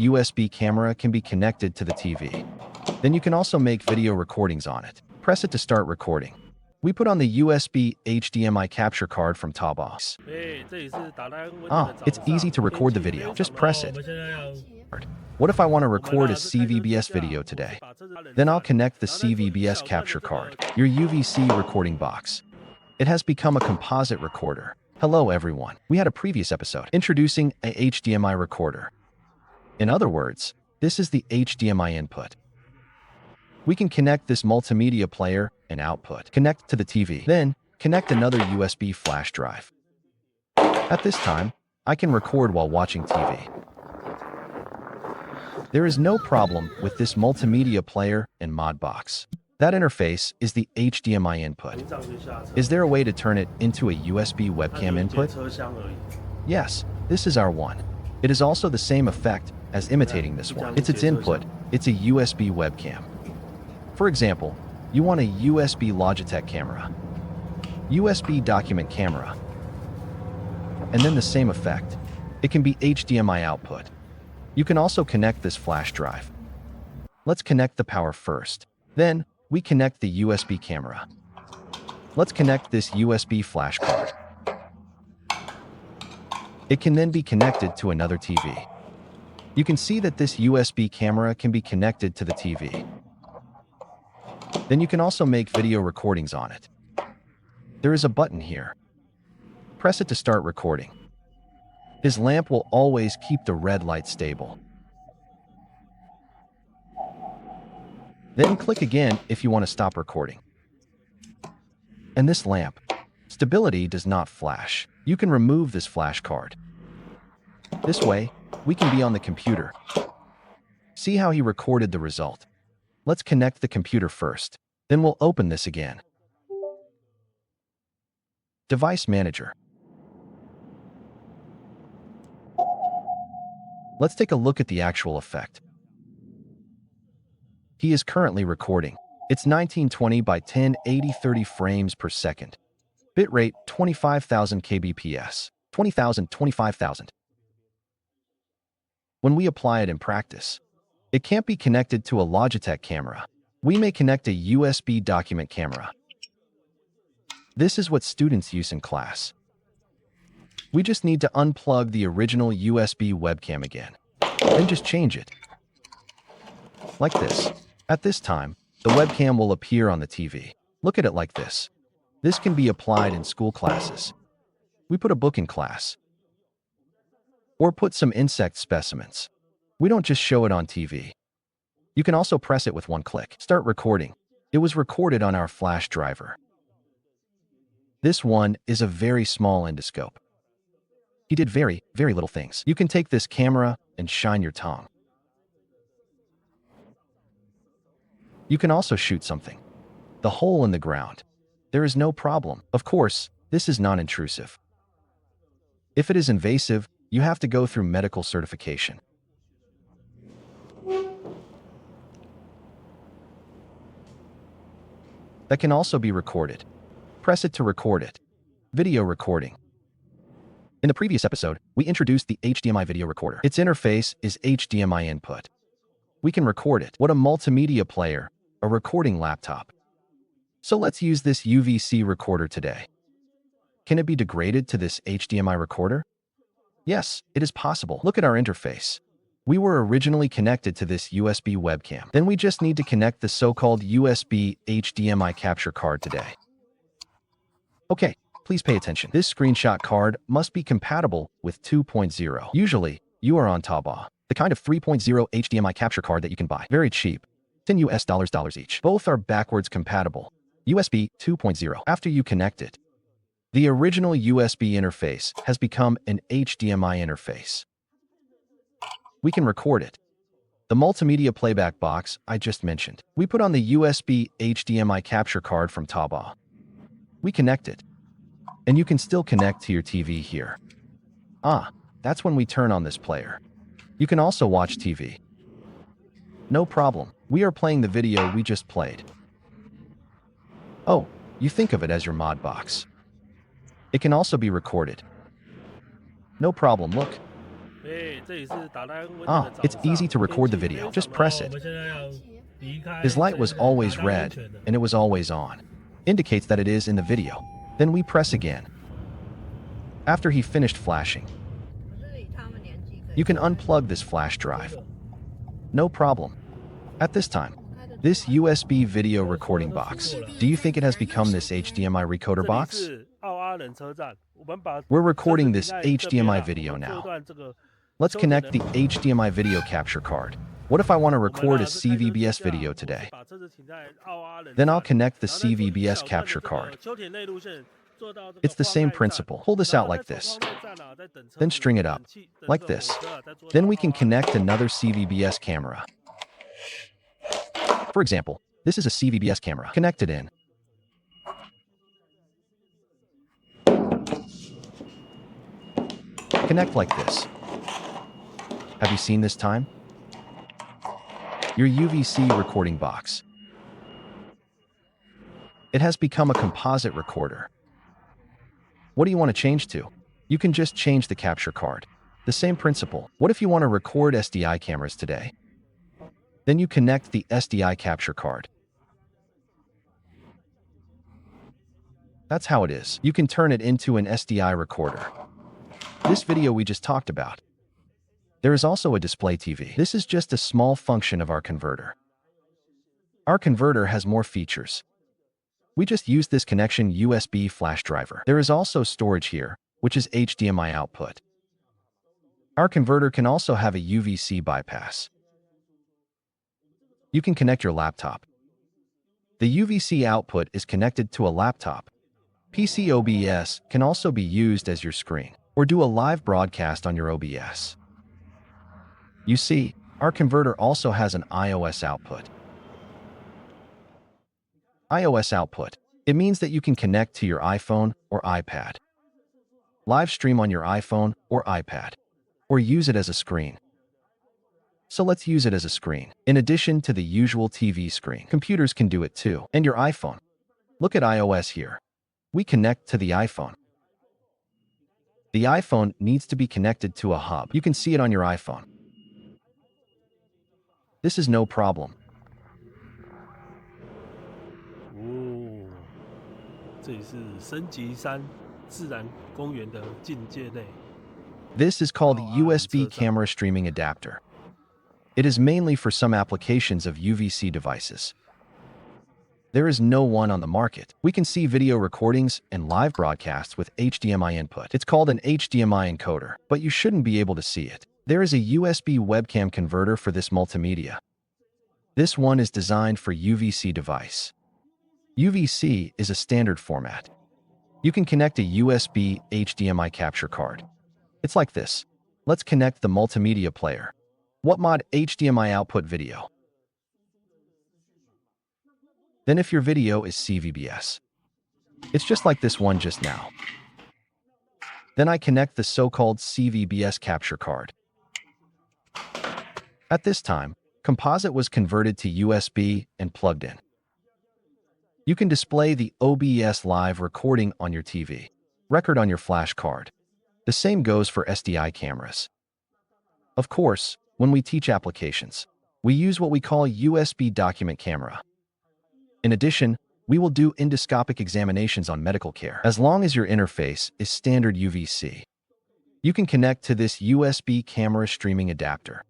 USB camera can be connected to the TV. Then you can also make video recordings on it. Press it to start recording. We put on the USB HDMI capture card from Taobao. It's easy to record the video. Just press it. What if I want to record a CVBS video today? Then I'll connect the CVBS capture card, your UVC recording box. It has become a composite recorder. Hello everyone. We had a previous episode introducing a HDMI recorder. In other words, this is the HDMI input. We can connect this multimedia player and output, connect to the TV, then connect another USB flash drive. At this time, I can record while watching TV. There is no problem with this multimedia player and mod box. That interface is the HDMI input. Is there a way to turn it into a USB webcam input? Yes, this is our one. It is also the same effect as imitating this one. It's its input. It's a USB webcam. For example, you want a USB Logitech camera, USB document camera, and then the same effect. It can be HDMI output. You can also connect this flash drive. Let's connect the power first. Then, we connect the USB camera. Let's connect this USB flash card. It can then be connected to another TV. You can see that this USB camera can be connected to the TV. Then you can also make video recordings on it. There is a button here. Press it to start recording. His lamp will always keep the red light stable. Then click again if you want to stop recording. And this lamp, stability does not flash. You can remove this flash card. This way, we can be on the computer. See how he recorded the result. Let's connect the computer first. Then we'll open this again. Device Manager. Let's take a look at the actual effect. He is currently recording. It's 1920 by 1080 30 frames per second. Bitrate 25,000 kbps. 20,000, 25,000. When we apply it in practice, it can't be connected to a Logitech camera. We may connect a USB document camera. This is what students use in class. We just need to unplug the original USB webcam again, then just change it. Like this. At this time, the webcam will appear on the TV. Look at it like this. This can be applied in school classes. We put a book in class. Or put some insect specimens. We don't just show it on TV. You can also press it with one click. Start recording. It was recorded on our flash driver. This one is a very small endoscope. He did very, very little things. You can take this camera and shine your tongue. You can also shoot something. The hole in the ground. There is no problem. Of course, this is non-intrusive. If it is invasive, you have to go through medical certification. That can also be recorded. Press it to record it. Video recording. In the previous episode, we introduced the HDMI video recorder. Its interface is HDMI input. We can record it. What a multimedia player, a recording laptop. So let's use this UVC recorder today. Can it be degraded to this HDMI recorder? Yes, it is possible. Look at our interface. We were originally connected to this USB webcam. Then we just need to connect the so-called USB HDMI capture card today. Okay, please pay attention. This screenshot card must be compatible with 2.0. Usually, you are on Taobao. The kind of 3.0 HDMI capture card that you can buy. Very cheap. $10 each. Both are backwards compatible. USB 2.0. After you connect it, the original USB interface has become an HDMI interface. We can record it. The multimedia playback box I just mentioned. We put on the USB HDMI capture card from Taobao. We connect it. And you can still connect to your TV here. That's when we turn on this player. You can also watch TV. No problem. We are playing the video we just played. Oh, you think of it as your mod box. It can also be recorded. No problem, look. Ah, it's easy to record the video. Just press it. His light was always red, and it was always on. Indicates that it is in the video. Then we press again. After he finished flashing, you can unplug this flash drive. No problem. At this time, this USB video recording box, do you think it has become this HDMI recorder box? We're recording this HDMI video now. Let's connect the HDMI video capture card. What if I want to record a CVBS video today? Then I'll connect the CVBS capture card. It's the same principle. Pull this out like this. Then string it up, like this. Then we can connect another CVBS camera. For example, this is a CVBS camera connected in. Connect like this. Have you seen this time? Your UVC recording box. It has become a composite recorder. What do you want to change to? You can just change the capture card. The same principle. What if you want to record SDI cameras today? Then you connect the SDI capture card. That's how it is. You can turn it into an SDI recorder. This video we just talked about. There is also a display TV. This is just a small function of our converter. Our converter has more features. We just use this connection USB flash driver. There is also storage here, which is HDMI output. Our converter can also have a UVC bypass. You can connect your laptop. The UVC output is connected to a laptop. PC OBS can also be used as your screen, or do a live broadcast on your OBS. You see, our converter also has an iOS output. iOS output. It means that you can connect to your iPhone or iPad, live stream on your iPhone or iPad, or use it as a screen. So let's use it as a screen. In addition to the usual TV screen, computers can do it too. And your iPhone. Look at iOS here. We connect to the iPhone. The iPhone needs to be connected to a hub. You can see it on your iPhone. This is no problem. This is called USB camera streaming adapter. It is mainly for some applications of UVC devices. There is no one on the market. We can see video recordings and live broadcasts with HDMI input. It's called an HDMI encoder, but you shouldn't be able to see it. There is a USB webcam converter for this multimedia. This one is designed for UVC device. UVC is a standard format. You can connect a USB HDMI capture card. It's like this. Let's connect the multimedia player. What mod HDMI output video? Then if your video is CVBS, it's just like this one just now. Then I connect the so-called CVBS capture card. At this time, composite was converted to USB and plugged in. You can display the OBS live recording on your TV, record on your flash card. The same goes for SDI cameras. Of course, when we teach applications, we use what we call USB document camera. In addition, we will do endoscopic examinations on medical care. As long as your interface is standard UVC, you can connect to this USB camera streaming adapter.